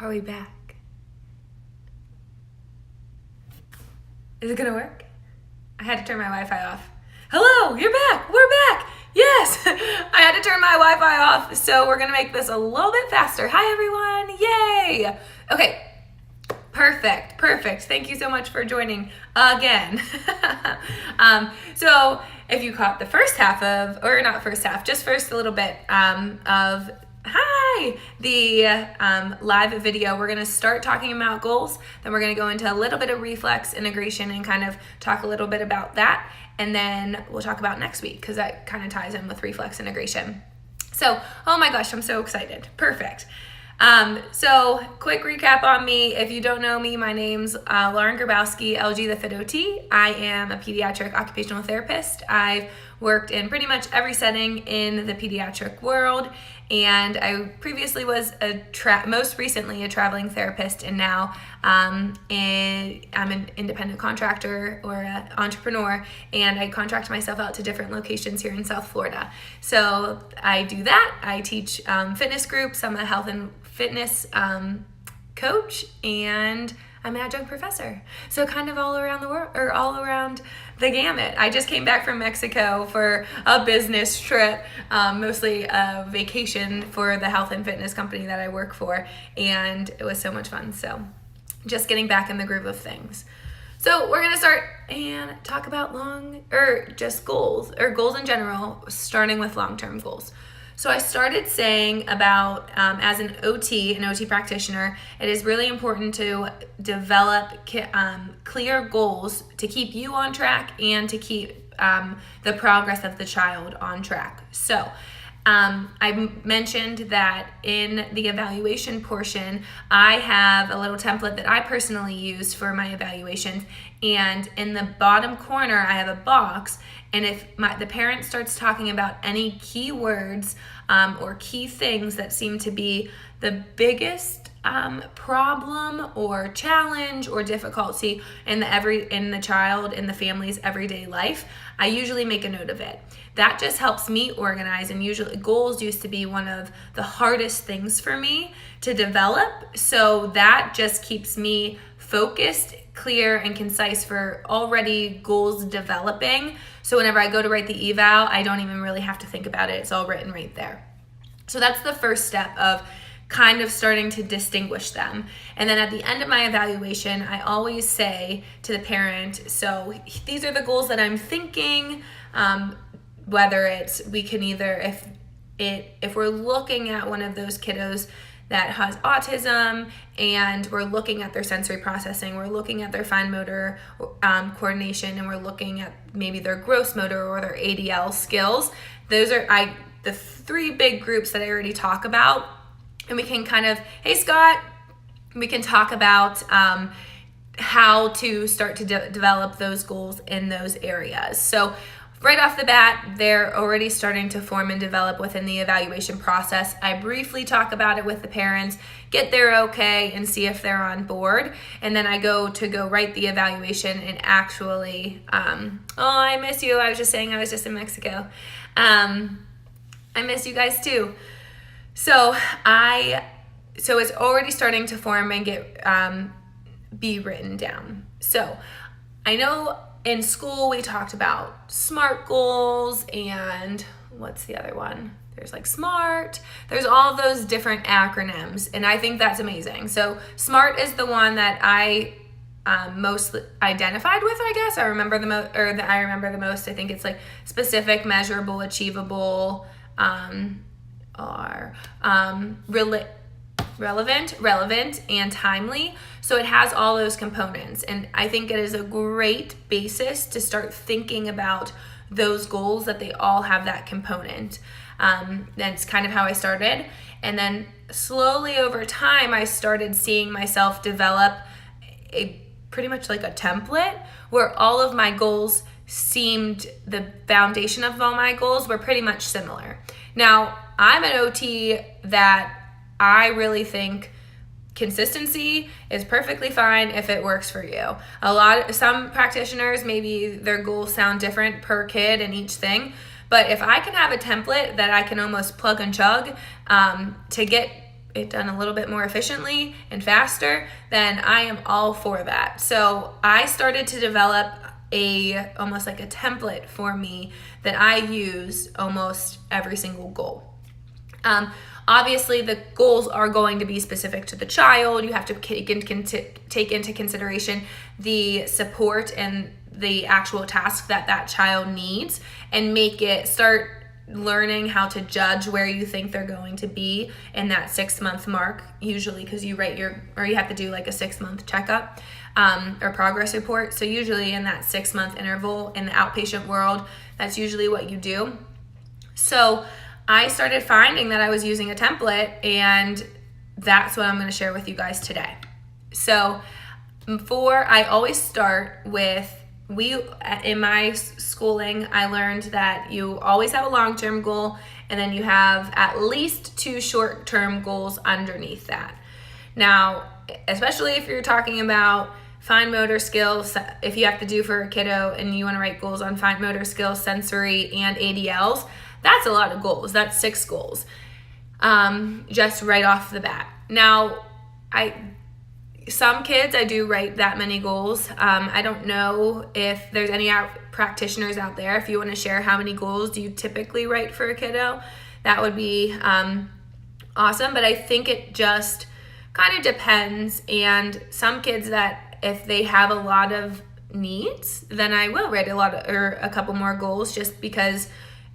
Are we back? Is it gonna work? I had to turn my Wi-Fi off. Hello, you're back. We're back. Yes, I had to turn my Wi-Fi off, so we're gonna make this a little bit faster. Hi everyone, yay. Okay, perfect. Thank you so much for joining again. So if you caught the first half of, or not first half, just first a little bit of the live video, we're going to start talking about goals. Then we're going to go into a little bit of reflex integration and kind of talk a little bit about that. And then we'll talk about next week because that kind of ties in with reflex integration. So, oh my gosh, I'm so excited. Perfect. So quick recap on me. If you don't know me, my name's Lauren Grabowski, LG the Fit OT. I am a pediatric occupational therapist. I've worked in pretty much every setting in the pediatric world, and I previously was most recently a traveling therapist, and now I'm an independent contractor or an entrepreneur, and I contract myself out to different locations here in South Florida. So I do that. I teach fitness groups. I'm a health and fitness coach, and I'm an adjunct professor. So kind of all around the world, or all around the gamut. I just came back from Mexico for a business trip, mostly a vacation for the health and fitness company that I work for, and it was so much fun. So just getting back in the groove of things. So we're gonna start and talk about just goals, or goals in general, starting with long-term goals. So I started saying about, as an OT practitioner, it is really important to develop clear goals to keep you on track and to keep the progress of the child on track. So I mentioned that in the evaluation portion, I have a little template that I personally use for my evaluations, and in the bottom corner I have a box, and if the parent starts talking about any key words or key things that seem to be the biggest problem or challenge or difficulty in the family's everyday life, I usually make a note of it. That just helps me organize, and usually goals used to be one of the hardest things for me to develop, so that just keeps me focused, clear, and concise for already goals developing. So whenever I go to write the eval, I don't even really have to think about it. It's all written right there. So that's the first step of kind of starting to distinguish them. And then at the end of my evaluation, I always say to the parent, so these are the goals that I'm thinking, whether it's, we can either, if we're looking at one of those kiddos that has autism and we're looking at their sensory processing, we're looking at their fine motor coordination, and we're looking at maybe their gross motor or their ADL skills. Those are the three big groups that I already talk about. And we can kind of, hey Scott, we can talk about how to start to develop those goals in those areas. So right off the bat, they're already starting to form and develop within the evaluation process. I briefly talk about it with the parents, get their okay, and see if they're on board. And then I go write the evaluation and actually, oh, I miss you. I was just saying I was just in Mexico. I miss you guys too. So it's already starting to form and be written down. So I know in school we talked about SMART goals, and what's the other one? There's like SMART. There's all those different acronyms, and I think that's amazing. So SMART is the one that I most identified with, I guess. I remember the most. I think it's like specific, measurable, achievable, relevant, and timely. So it has all those components, and I think it is a great basis to start thinking about those goals, that they all have that component. That's kind of how I started, and then slowly over time I started seeing myself develop pretty much like a template where all of my goals the foundation of all my goals were pretty much similar. Now, I'm an OT that I really think consistency is perfectly fine if it works for you. Some practitioners, maybe their goals sound different per kid and each thing, but if I can have a template that I can almost plug and chug to get it done a little bit more efficiently and faster, then I am all for that. So I started to develop almost like a template for me that I use almost every single goal. Obviously, the goals are going to be specific to the child. You have to take into consideration the support and the actual task that child needs, and start learning how to judge where you think they're going to be in that 6-month mark, usually, because you have to do like a 6-month checkup or progress report. So usually in that 6-month interval in the outpatient world, that's usually what you do. So I started finding that I was using a template, and that's what I'm going to share with you guys today. So I always start with, in my schooling, I learned that you always have a long-term goal, and then you have at least 2 short-term goals underneath that. Now, especially if you're talking about fine motor skills, if you have to do for a kiddo and you want to write goals on fine motor skills, sensory, and ADLs, that's a lot of goals. That's 6 goals, just right off the bat. Now, some kids, I do write that many goals. I don't know if there's any practitioners out there. If you want to share how many goals do you typically write for a kiddo, that would be awesome. But I think it just kind of depends. And some kids that if they have a lot of needs, then I will write a couple more goals, just because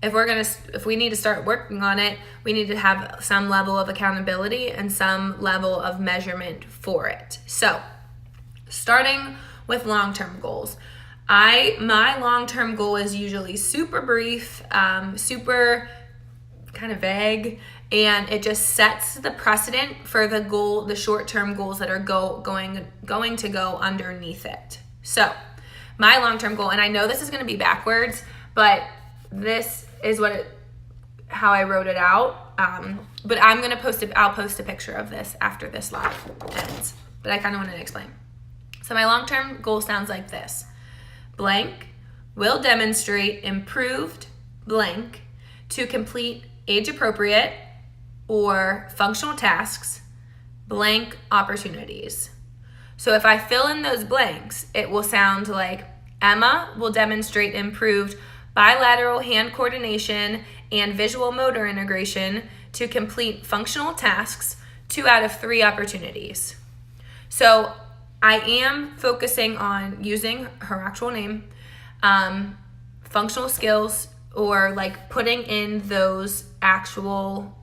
if we need to start working on it, we need to have some level of accountability and some level of measurement for it. So, starting with long-term goals. My long-term goal is usually super brief, super kind of vague, and it just sets the precedent for the short-term goals that are going to go underneath it. So, my long-term goal, and I know this is going to be backwards, but this is how I wrote it out. But I'll post a picture of this after this live ends. But I kind of want to explain. So my long-term goal sounds like this. Blank will demonstrate improved blank to complete age-appropriate or functional tasks, blank opportunities. So if I fill in those blanks, it will sound like Emma will demonstrate improved bilateral hand coordination and visual motor integration to complete functional tasks 2 out of 3 opportunities. So I am focusing on using her actual name, functional skills, or like putting in those actual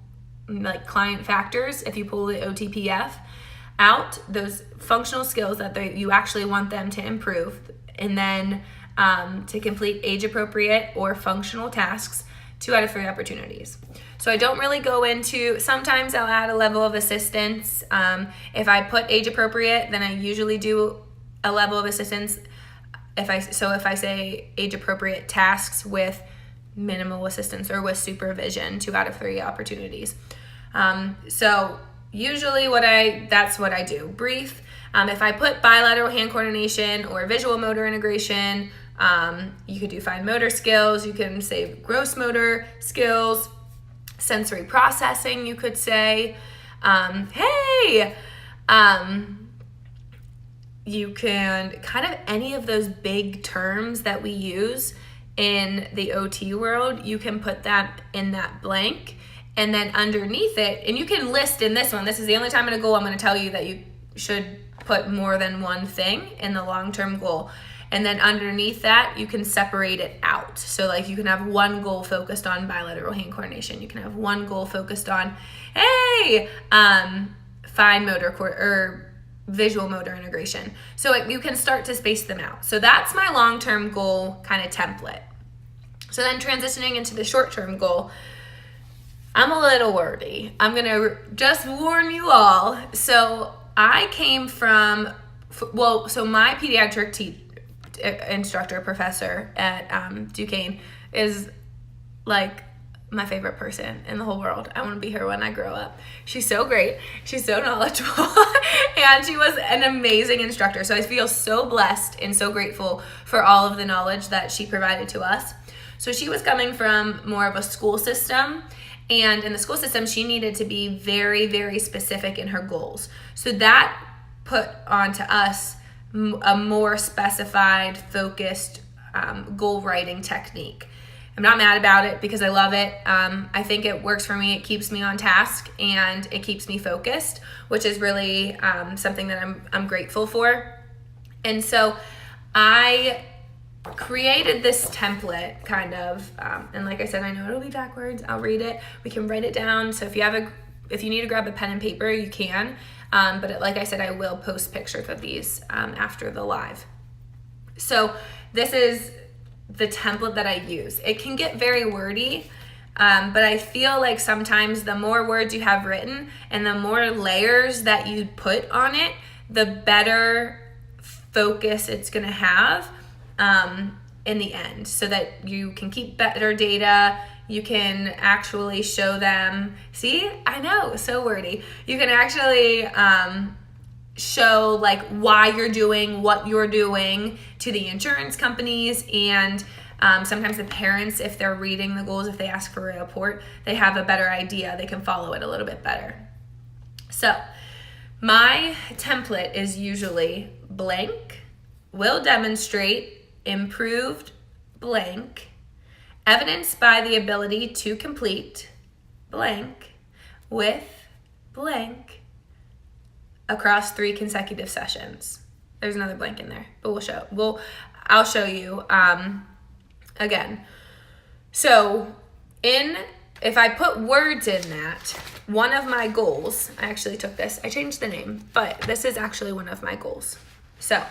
like client factors. If you pull the OTPF out, those functional skills that you actually want them to improve, and then to complete age-appropriate or functional tasks 2 out of 3 opportunities. So I don't really go into, sometimes I'll add a level of assistance. If I put age-appropriate, then I usually do a level of assistance. If I say age-appropriate tasks with minimal assistance or with supervision, 2 out of 3 opportunities. So usually that's what I do. Brief. If I put bilateral hand coordination or visual motor integration, you could do fine motor skills, you can say gross motor skills, sensory processing, you could say, you can kind of any of those big terms that we use in the OT world, you can put that in that blank, and then underneath it, and you can list in this one, this is the only time in a goal I'm going to tell you that you should put more than one thing in the long-term goal. And then underneath that, you can separate it out. So like you can have one goal focused on bilateral hand coordination. You can have one goal focused on, fine motor or visual motor integration. So you can start to space them out. So that's my long-term goal kind of template. So then transitioning into the short-term goal, I'm a little wordy. I'm going to just warn you all. So I came from, my pediatric professor at Duquesne is like my favorite person in the whole world. I want to be her when I grow up. She's so great. She's so knowledgeable. And she was an amazing instructor. So I feel so blessed and so grateful for all of the knowledge that she provided to us. So she was coming from more of a school system, And in the school system, she needed to be very, very specific in her goals. So that put onto us a more specified, focused goal writing technique. I'm not mad about it because I love it. I think it works for me. It keeps me on task and it keeps me focused, which is really something that I'm grateful for. And so I created this template kind of, and like I said, I know it'll be backwards. I'll read it. We can write it down. So if you need to grab a pen and paper, you can. But like I said, I will post pictures of these after the live. So this is the template that I use. It can get very wordy, but I feel like sometimes the more words you have written and the more layers that you put on it, the better focus it's going to have in the end, so that you can keep better data. You can actually show them, see, I know, so wordy. You can actually show like why you're doing what you're doing to the insurance companies, and sometimes the parents, if they're reading the goals, if they ask for a report, they have a better idea. They can follow it a little bit better. So my template is usually blank, will demonstrate, improved, blank, evidenced by the ability to complete, blank, with, blank, across 3 consecutive sessions. There's another blank in there, but I'll show you again. So if I put words in that, one of my goals, I actually took this, I changed the name, but this is actually one of my goals. So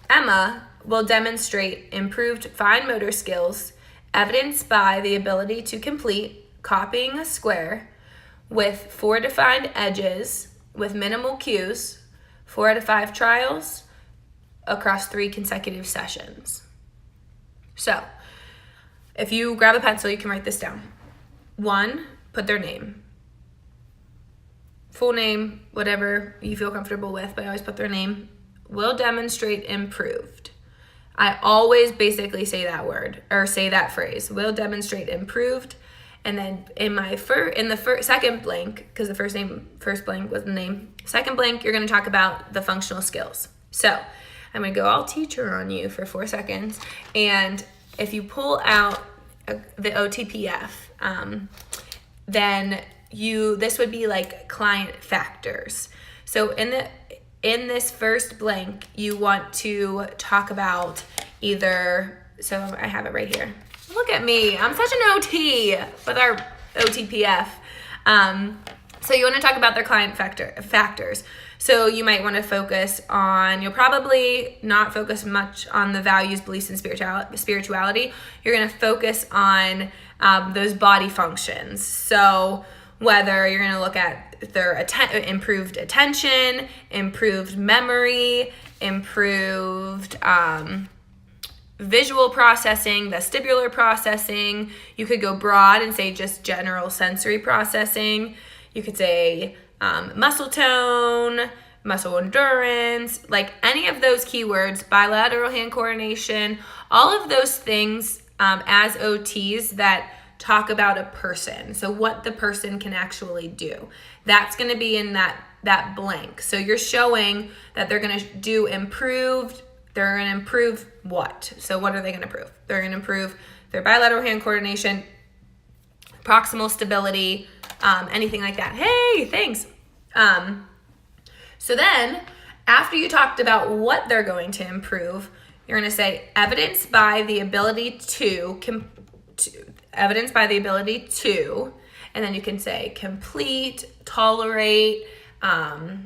Emma will demonstrate improved fine motor skills, evidenced by the ability to complete copying a square with 4 defined edges with minimal cues, 4 out of 5 trials across 3 consecutive sessions. So if you grab a pencil, you can write this down. 1, put their name. Full name, whatever you feel comfortable with, but I always put their name. Will demonstrate improved. I always basically say that word or say that phrase. Will demonstrate improved. And then in the second blank, because the first blank was the name, second blank, you're going to talk about the functional skills. So I'm going to go all teacher on you for 4 seconds. And if you pull out the OTPF, then this would be like client factors. So in this first blank, you want to talk about so I have it right here. Look at me, I'm such an OT with our OTPF. So you want to talk about their client factors. So you might want to focus on, you'll probably not focus much on the values, beliefs, and spirituality. You're going to focus on those body functions. So whether you're going to look at their improved attention, improved memory, improved visual processing, vestibular processing. You could go broad and say just general sensory processing. You could say muscle tone, muscle endurance, like any of those keywords, bilateral hand coordination, all of those things as OTs that talk about a person. So what the person can actually do. That's going to be in that blank. So you're showing that they're going to do improved. They're going to improve what? So what are they going to improve? They're going to improve their bilateral hand coordination, proximal stability, anything like that. Hey, thanks. So then after you talked about what they're going to improve, you're going to say evidenced by the ability to, and then you can say complete, tolerate, I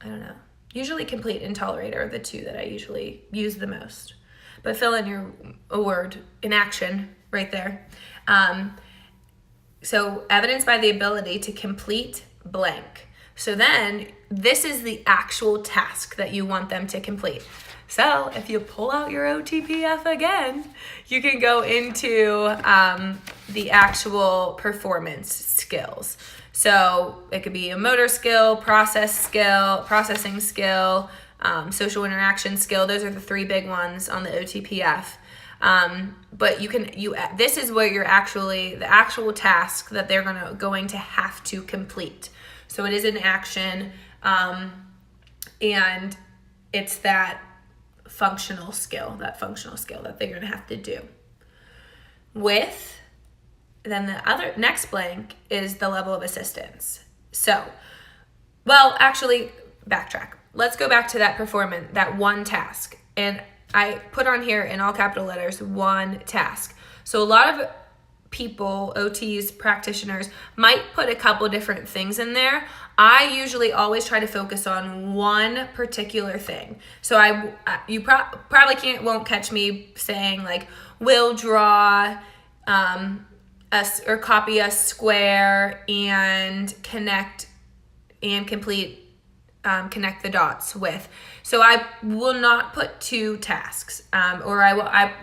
don't know. Usually complete and tolerate are the 2 that I usually use the most. But fill in a word in action right there. So evidence by the ability to complete blank. So then this is the actual task that you want them to complete. So if you pull out your OTPF again, you can go into the actual performance skills. So it could be a motor skill, processing skill, social interaction skill. Those are the 3 big ones on the OTPF. But this is where you're actually, the actual task that they're going to have to complete. So it is an action, and it's that functional skill that they're going to have to do. Then the other next blank is the level of assistance. So, well, actually, backtrack. Let's go back to that performance, that one task. And I put on here in all capital letters, one task. So a lot of people, OTs, practitioners, might put a couple different things in there. I usually always try to focus on one particular thing. So you probably won't catch me saying like, will draw or copy a square and connect the dots with. So I will not put two tasks,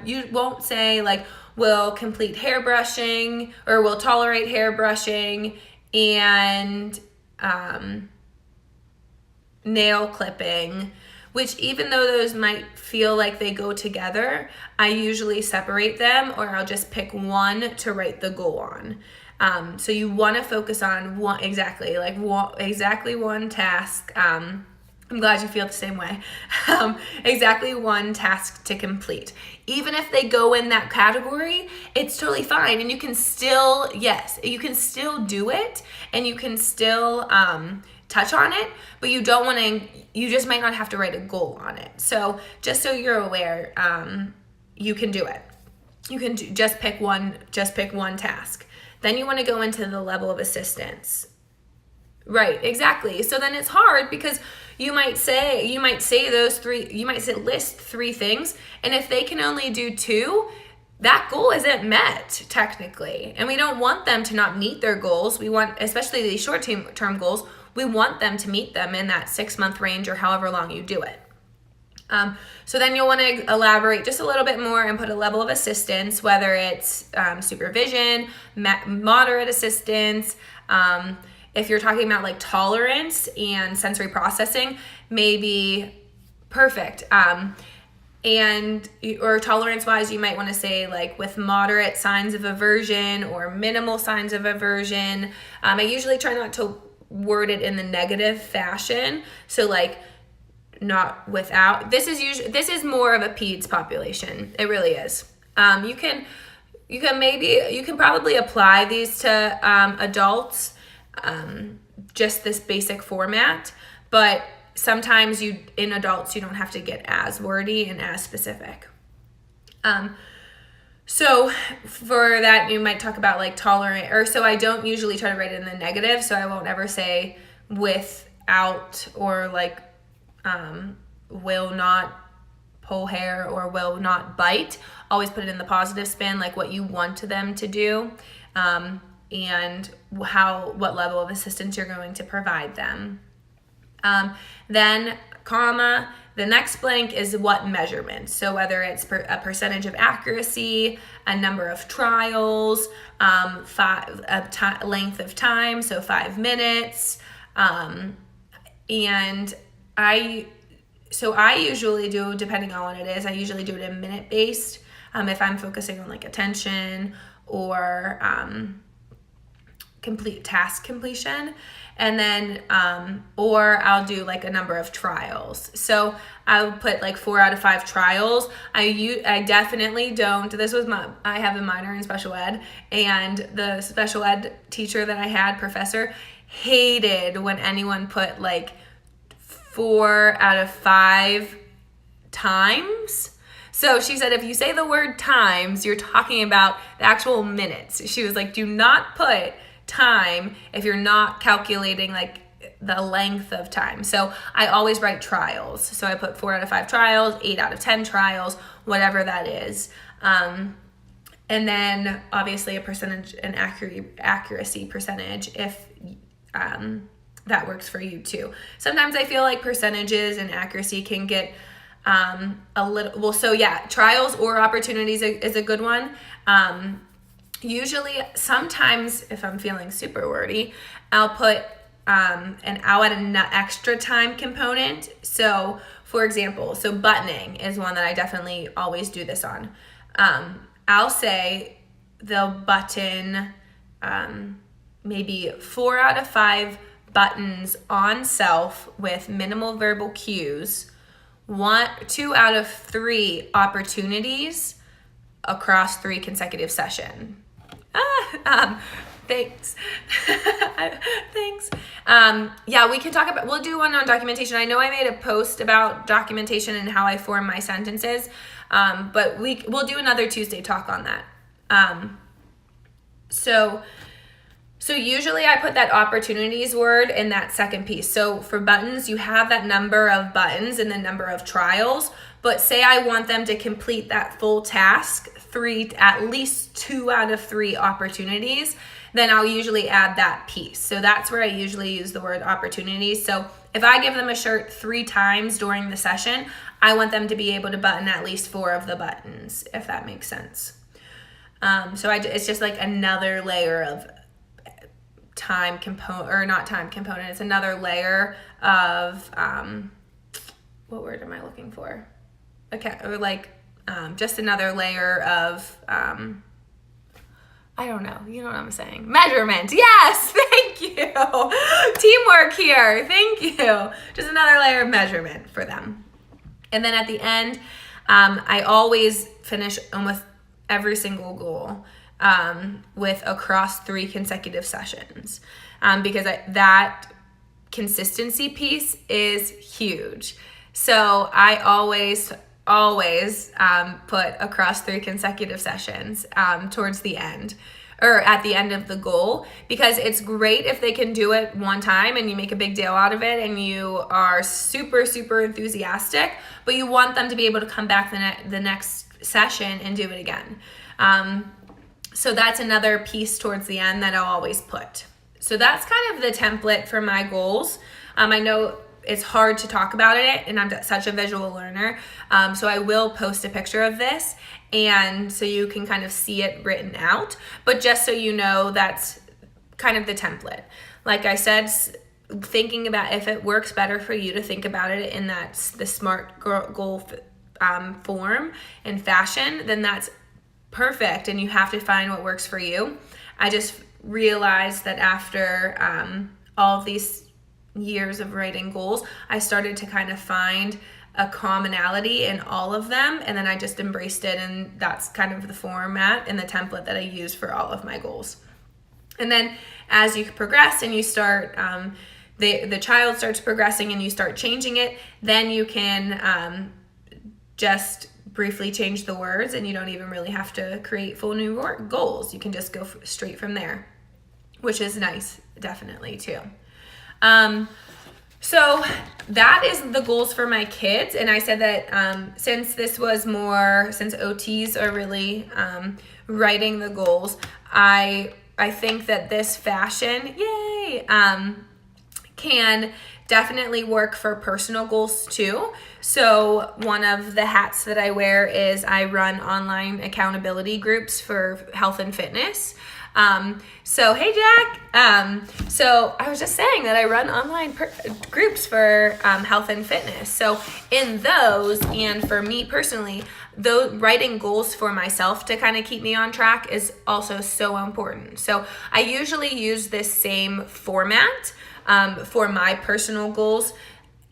you won't say like, will complete hair brushing or will tolerate hair brushing and nail clipping, which even though those might feel like they go together, I usually separate them, or I'll just pick one to write the goal on. So you want to focus on exactly one task. I'm glad you feel the same way. Exactly one task to complete. Even if they go in that category, it's totally fine. And you can still do it, and you can still touch on it, but you just might not have to write a goal on it. So just so you're aware, you can do it. You can just pick one task. Then you want to go into the level of assistance. Right, exactly. So then it's hard because you might list three things, and if they can only do two, that goal isn't met technically. And we don't want them to not meet their goals. We want, especially these short-term goals, we want them to meet them in that 6-month range or however long you do it. So then you'll want to elaborate just a little bit more and put a level of assistance, whether it's supervision, moderate assistance. If you're talking about like tolerance and sensory processing, maybe perfect. Or tolerance wise, you might want to say like with moderate signs of aversion or minimal signs of aversion. I usually try not to word it in the negative fashion. So like not without. This is more of a peds population. It really is. You can probably apply these to adults, just this basic format, but sometimes in adults you don't have to get as wordy and as specific. So for that, you might talk about like tolerant, or so I don't usually try to write it in the negative, so I won't ever say without or like will not pull hair or will not bite. Always put it in the positive spin, like what you want them to do, and what level of assistance you're going to provide them. Then comma, the next blank is what measurement. So whether it's a percentage of accuracy, a number of trials, length of time, so 5 minutes. And I usually do, depending on what it is, I usually do it in minute based. If I'm focusing on like attention or task completion. And then, or I'll do like a number of trials. So I'll put like 4 out of 5 trials. I definitely don't, I have a minor in special ed, and the special ed teacher that I had, professor, hated when anyone put like 4 out of 5 times. So she said, if you say the word times, you're talking about the actual minutes. She was like, do not put time if you're not calculating like the length of time. So I always write trials. So I put 4 out of 5 trials, 8 out of 10 trials, whatever that is. And then obviously a percentage, an accuracy percentage, if that works for you too. Sometimes I feel like percentages and accuracy can get a little, well, so yeah, trials or opportunities is a good one. Usually, sometimes if I'm feeling super wordy, I'll put, and I'll add an extra time component. So for example, buttoning is one that I definitely always do this on. I'll say they'll button maybe 4 out of 5 buttons on self with minimal verbal cues, 2 out of 3 opportunities across 3 consecutive sessions. Thanks. Thanks. Yeah, we can talk about, we'll do one on documentation. I know I made a post about documentation and how I form my sentences, but we'll do another Tuesday talk on that. So usually I put that opportunities word in that second piece. So for buttons, you have that number of buttons and the number of trials, but say I want them to complete that full task, at least 2 out of 3 opportunities, then I'll usually add that piece. So that's where I usually use the word opportunities. So if I give them a shirt 3 times during the session, I want them to be able to button at least 4 of the buttons, if that makes sense. It's just like another layer of time component, or not time component, it's another layer of, what word am I looking for? Okay, or like, just another layer of, I don't know, you know what I'm saying? Measurement, yes, thank you. Teamwork here, thank you. Just another layer of measurement for them. And then at the end, I always finish almost every single goal with across 3 consecutive sessions, because that consistency piece is huge. So I always put across 3 consecutive sessions towards the end, or at the end of the goal, because it's great if they can do it one time and you make a big deal out of it and you are super, super enthusiastic, but you want them to be able to come back the next session and do it again. So that's another piece towards the end that I'll always put. So that's kind of the template for my goals. I know it's hard to talk about it, and I'm such a visual learner. So I will post a picture of this, and so you can kind of see it written out. But just so you know, that's kind of the template. Like I said, thinking about if it works better for you to think about it in the SMART goal form and fashion, then that's perfect, and you have to find what works for you. I just realized that after all of these years of writing goals, I started to kind of find a commonality in all of them, and then I just embraced it, and that's kind of the format and the template that I use for all of my goals. And then as you progress and you start, the child starts progressing and you start changing it, then you can just briefly change the words, and you don't even really have to create full new goals. You can just go straight from there, which is nice, definitely, too. So that is the goals for my kids. And I said that since OTs are really writing the goals, I think that this fashion, can definitely work for personal goals too. So one of the hats that I wear is I run online accountability groups for health and fitness. So hey Jack, so I was just saying that I run online groups for health and fitness. So in those, and for me personally, writing goals for myself to kind of keep me on track is also so important. So I usually use this same format for my personal goals,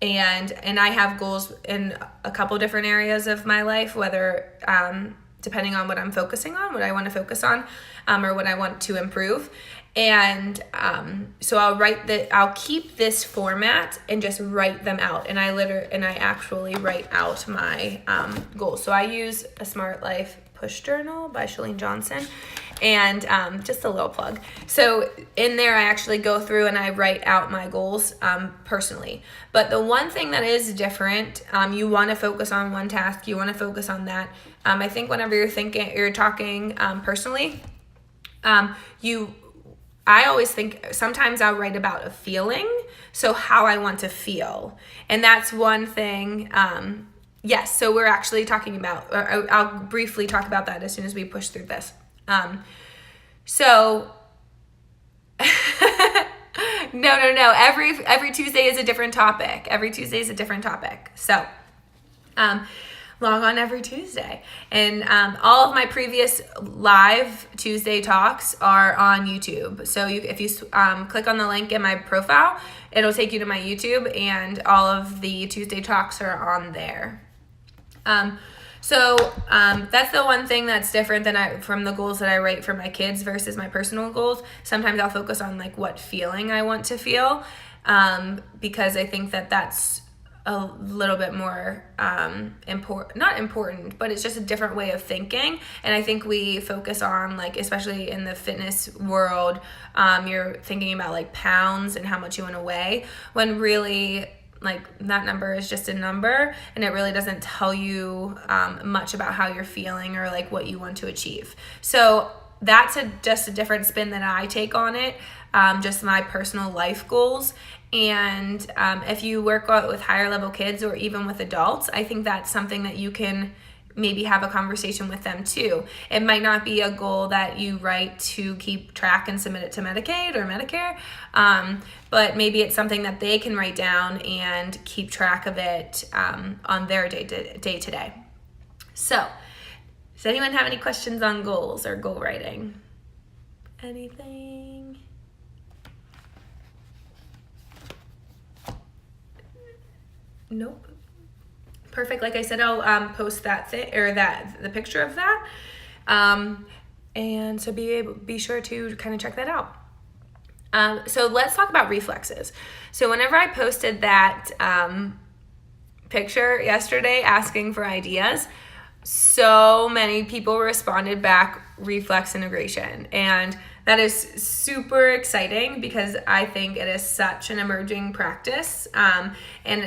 and I have goals in a couple different areas of my life, whether depending on what I'm focusing on, what I want to focus on, or what I want to improve. And so I'll keep this format and just write them out. And I actually write out my goals. So I use a Smart Life Push Journal by Chalene Johnson, and just a little plug. So in there, I actually go through and I write out my goals personally. But the one thing that is different, you want to focus on one task. You want to focus on that. I think whenever you're talking personally, I always think sometimes I'll write about a feeling, so how I want to feel. And that's one thing. Yes, so we're actually talking about, or I'll briefly talk about that as soon as we push through this. So no. Every Tuesday is a different topic. So log on every Tuesday. And all of my previous live Tuesday talks are on YouTube. So if you click on the link in my profile, it'll take you to my YouTube, and all of the Tuesday talks are on there. So that's the one thing that's different from the goals that I write for my kids versus my personal goals. Sometimes I'll focus on like what feeling I want to feel, because I think that that's a little bit more not important, but it's just a different way of thinking. And I think we focus on, like, especially in the fitness world, you're thinking about like pounds and how much you want to weigh, when really like that number is just a number, and it really doesn't tell you much about how you're feeling or like what you want to achieve. So that's just a different spin that I take on it, just my personal life goals. And if you work with higher level kids or even with adults, I think that's something that you can maybe have a conversation with them too. It might not be a goal that you write to keep track and submit it to Medicaid or Medicare, but maybe it's something that they can write down and keep track of it on their day to day. So, does anyone have any questions on goals or goal writing? Anything? Nope. Perfect. Like I said, I'll post that the picture of that, and so be sure to kind of check that out. So let's talk about reflexes. So whenever I posted that picture yesterday asking for ideas, so many people responded back reflex integration, and that is super exciting because I think it is such an emerging practice, and an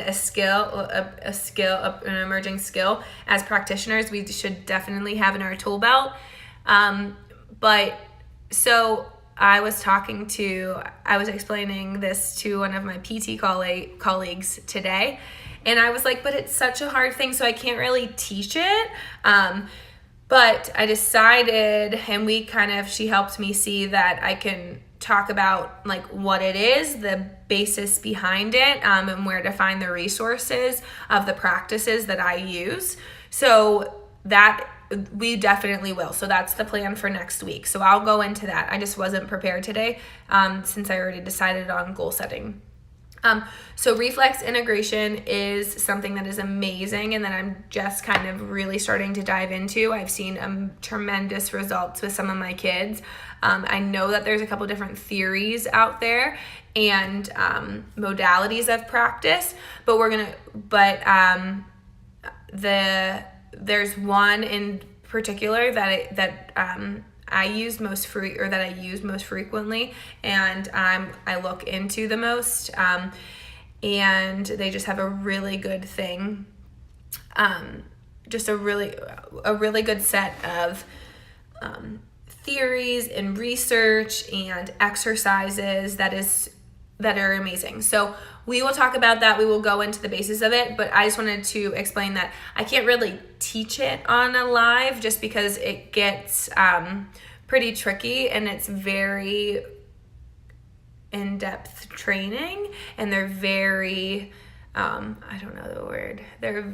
emerging skill as practitioners we should definitely have in our tool belt. But so I was explaining this to one of my PT colleagues today, and I was like, but it's such a hard thing, so I can't really teach it. But I decided, and she helped me see that I can talk about like what it is, the basis behind it, and where to find the resources of the practices that I use. So that we definitely will. So that's the plan for next week. So I'll go into that. I just wasn't prepared today, since I already decided on goal setting. So reflex integration is something that is amazing and that I'm just kind of really starting to dive into. I've seen tremendous results with some of my kids. I know that there's a couple different theories out there and modalities of practice, but there's one in particular that I use most frequently, and I look into the most, and they just have a really good thing, just a really good set of theories and research and exercises that are amazing. So we will talk about that. We will go into the basis of it, but I just wanted to explain that I can't really teach it on a live just because it gets pretty tricky, and it's very in-depth training, and they're very I don't know the word. They're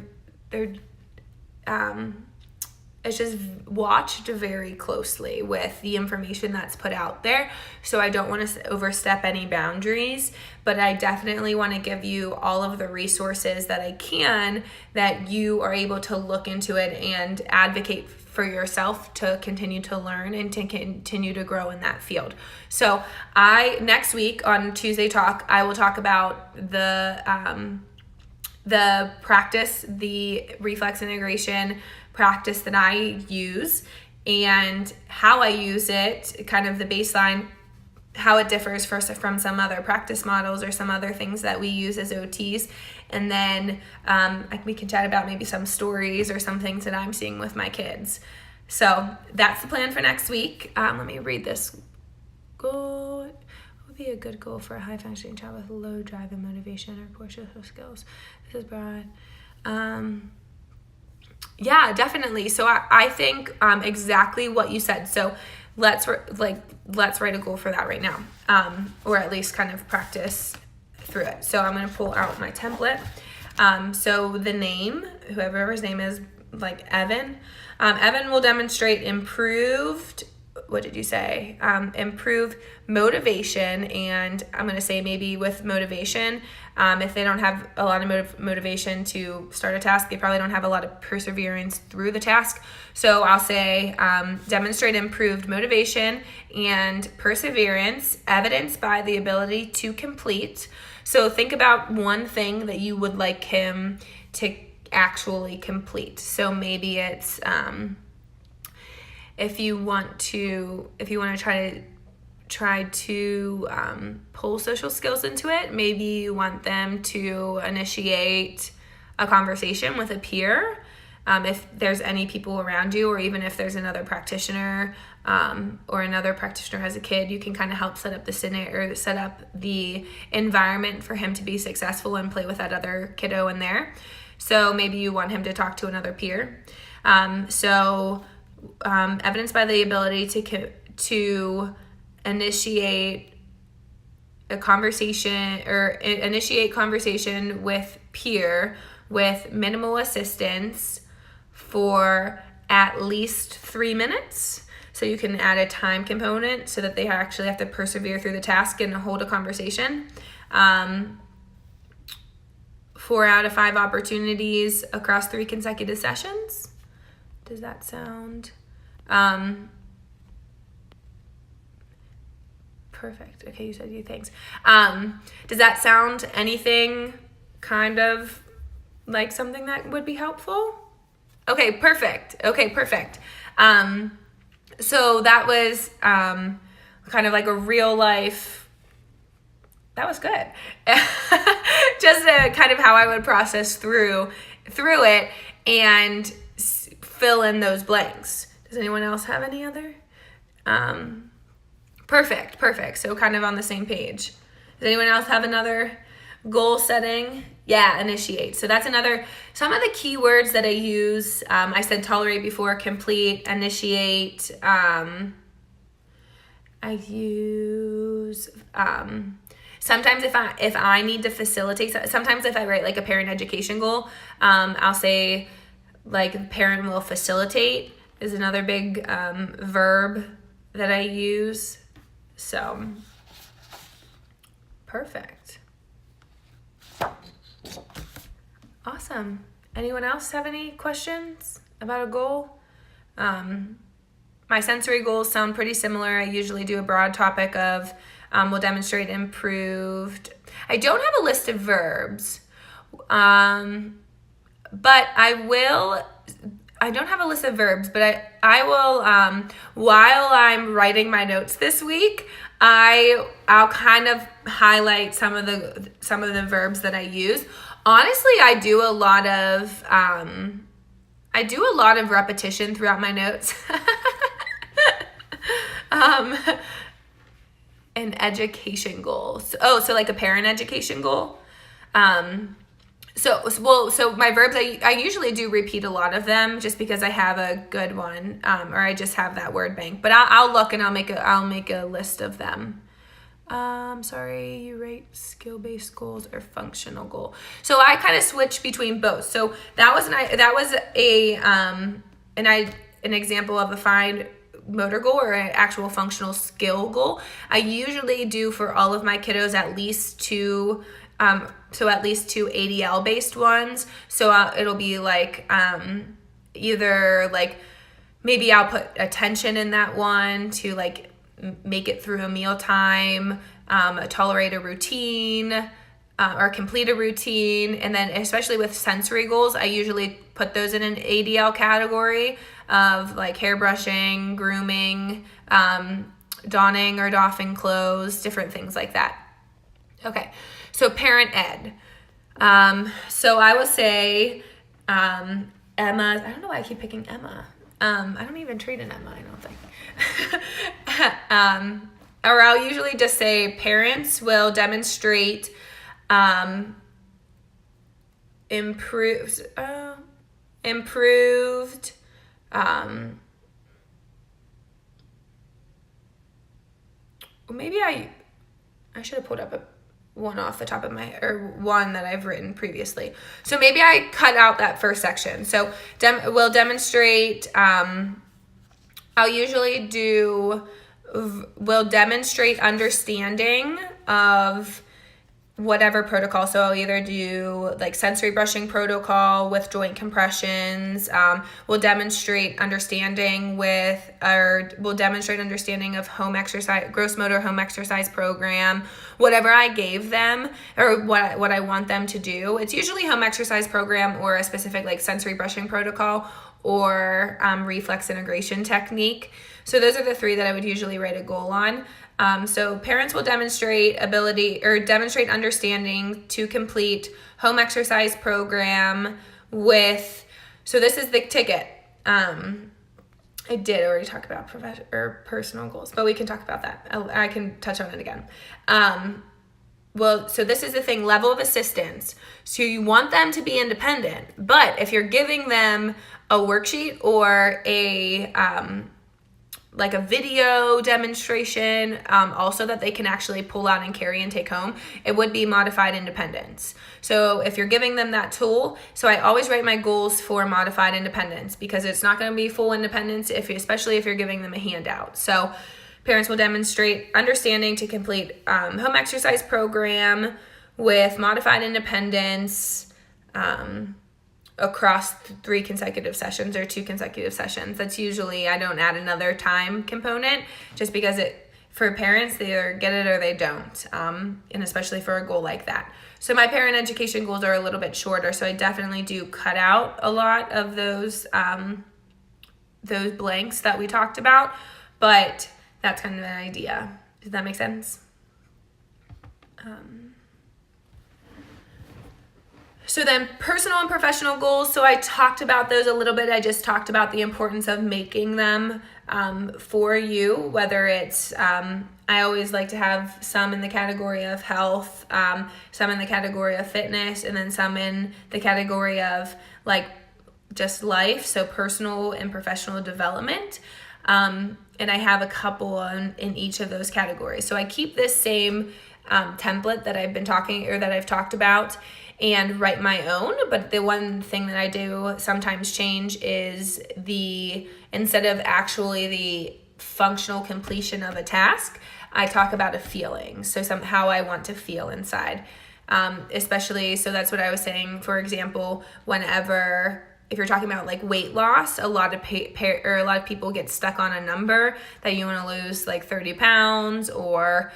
it's just watched very closely with the information that's put out there. So I don't want to overstep any boundaries, but I definitely want to give you all of the resources that I can, that you are able to look into it and advocate for yourself to continue to learn and to continue to grow in that field. So next week on Tuesday Talk, I will talk about the practice, the reflex integration practice that I use and how I use it, kind of the baseline, how it differs from some other practice models or some other things that we use as OTs. And then we can chat about maybe some stories or some things that I'm seeing with my kids. So that's the plan for next week. Let me read this goal. What would be a good goal for a high-functioning child with low drive and motivation or poor social skills? This is broad. Yeah, definitely. So I think exactly what you said. So let's write a goal for that right now, or at least kind of practice through it. So I'm going to pull out my template. So the name, whoever's name is like Evan. Evan will demonstrate improved, what did you say? Improved motivation, and I'm going to say maybe with motivation, if they don't have a lot of motivation to start a task, they probably don't have a lot of perseverance through the task. So I'll say demonstrate improved motivation and perseverance, evidenced by the ability to complete. So think about one thing that you would like him to actually complete. So maybe it's if you want to try to pull social skills into it, maybe you want them to initiate a conversation with a peer. If there's any people around you, or even if there's another practitioner, or another practitioner has a kid, you can kind of help set up the scenario, or set up the environment for him to be successful and play with that other kiddo in there. So maybe you want him to talk to another peer. Evidenced by the ability to initiate a conversation, or initiate conversation with peer with minimal assistance for at least 3 minutes. So you can add a time component so that they actually have to persevere through the task and hold a conversation. 4 out of 5 opportunities across 3 consecutive sessions. Does that sound perfect? Okay, you said you thanks. Does that sound anything kind of like something that would be helpful? Okay, perfect. So that was kind of like a real life, that was good. Just kind of how I would process through it and fill in those blanks. Does anyone else have any other? Perfect. So kind of on the same page. Does anyone else have another goal setting? Yeah, initiate. So that's some of the keywords that I use. I said tolerate before, complete, initiate. I use, sometimes if I need to facilitate, sometimes if I write like a parent education goal, I'll say like parent will facilitate is another big verb that I use. So, perfect. Awesome. Anyone else have any questions about a goal? My sensory goals sound pretty similar. I usually do a broad topic of will demonstrate improved. I don't have a list of verbs, but I don't have a list of verbs, but I will, while I'm writing my notes this week, I'll kind of highlight some of the verbs that I use. Honestly, I do a lot of repetition throughout my notes. An education goal. So like a parent education goal. So my verbs, I usually do repeat a lot of them just because I have a good one, or I just have that word bank. But I'll look and I'll make a list of them. Sorry, you rate skill-based goals or functional goal. So I kind of switch between both. So that was an example of a fine motor goal or an actual functional skill goal. I usually do for all of my kiddos at least two ADL based ones. So it'll be like either like maybe I'll put attention in that one to like make it through a mealtime, tolerate a routine, or complete a routine. And then especially with sensory goals, I usually put those in an ADL category of like hair brushing, grooming, donning or doffing clothes, different things like that. Okay, so parent ed. So I will say Emma, I don't know why I keep picking Emma. I don't even treat an Emma, I don't think. Or I'll usually just say parents will demonstrate improved maybe I should have put up one off the top of my, or one that I've written previously. So maybe I cut out that first section. So we'll demonstrate, I'll usually we'll demonstrate understanding of whatever protocol. So I'll either do like sensory brushing protocol with joint compressions. We'll demonstrate understanding of home exercise, gross motor home exercise program, whatever I gave them or what I want them to do. It's usually home exercise program or a specific like sensory brushing protocol or reflex integration technique. So those are the 3 that I would usually write a goal on. So parents will demonstrate understanding to complete home exercise program with, so this is the ticket. I did already talk about personal goals, but we can talk about that. I can touch on it again. Well, so this is the thing, level of assistance. So you want them to be independent, but if you're giving them a worksheet or like a video demonstration, also that they can actually pull out and carry and take home, it would be modified independence. So if you're giving them that tool, so I always write my goals for modified independence because it's not going to be full independence, especially if you're giving them a handout. So parents will demonstrate understanding to complete home exercise program with modified independence, across 3 consecutive sessions or 2 consecutive sessions. That's usually, I don't add another time component just because for parents, they either get it or they don't. And especially for a goal like that. So my parent education goals are a little bit shorter. So I definitely do cut out a lot of those blanks that we talked about, but that's kind of an idea. Does that make sense? So then personal and professional goals. So I talked about those a little bit. I just talked about the importance of making them for you, whether it's, I always like to have some in the category of health, some in the category of fitness, and then some in the category of like just life. So personal and professional development. And I have a couple in each of those categories. So I keep this same template that I've talked about and write my own, but the one thing that I do sometimes change is instead of actually the functional completion of a task, I talk about a feeling. So how I want to feel inside, especially, so that's what I was saying. For example, if you're talking about like weight loss, a lot of people get stuck on a number that you want to lose like 30 pounds or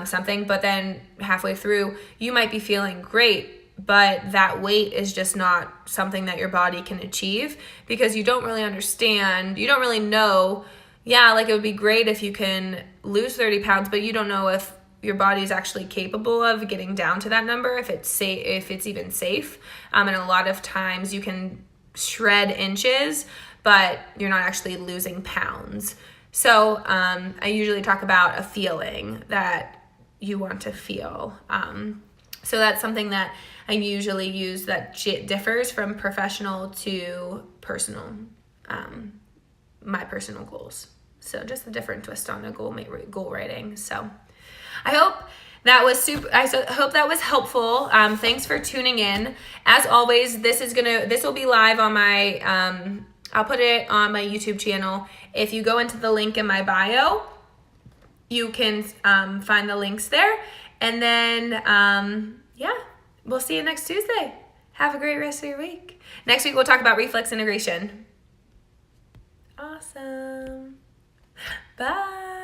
something, but then halfway through you might be feeling great, but that weight is just not something that your body can achieve because you don't really understand, you don't really know, like it would be great if you can lose 30 pounds, but you don't know if your body is actually capable of getting down to that number, if it's even safe. And a lot of times you can shred inches, but you're not actually losing pounds. So I usually talk about a feeling that you want to feel. So that's something that I usually use that differs from professional to personal, my personal goals. So just a different twist on a goal writing. So I hope that was hope that was helpful. Thanks for tuning in. As always, this will be live on my, I'll put it on my YouTube channel. If you go into the link in my bio, you can find the links there. And then, we'll see you next Tuesday. Have a great rest of your week. Next week, we'll talk about reflex integration. Awesome. Bye.